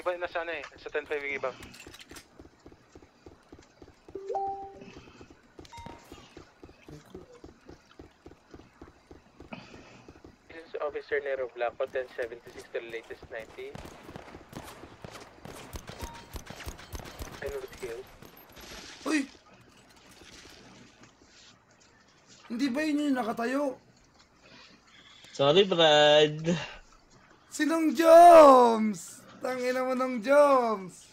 iba nasa ano eh. Sa 10-5 yung iba. This is Officer Nero Blanco, 1076 to the latest 90. Enwood Hills. Uy! Hindi ba yun yung nakatayo? Sorry, Brad. Sinong Joms? Tangina mo ng Joms.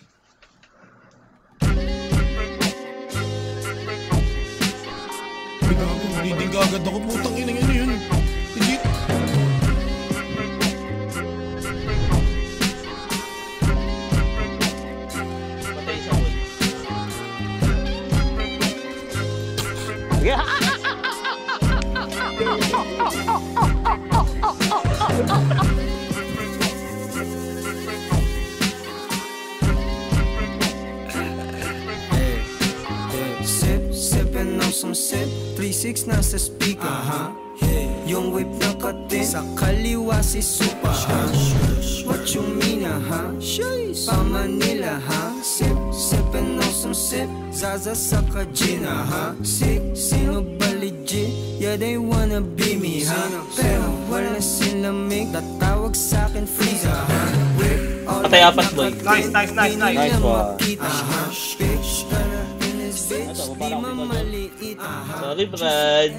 Bleeding ka agad ako. Putang ina yun yun. Legit. Patay sa wood. Sippin' on some sip 3-6 nasa speaker Yung whip na katin sa kaliwa si Supa What you mean pa Manila Sippin' on some sip Zaza sa kajina Sino ba legit? Yeah they wanna be me Pero wala silang mig Tatawag sa'kin Frieza Patay apat, boy. Nice. Nice one. Bitch, in this bitch, di mamaliit Sorry, Brad.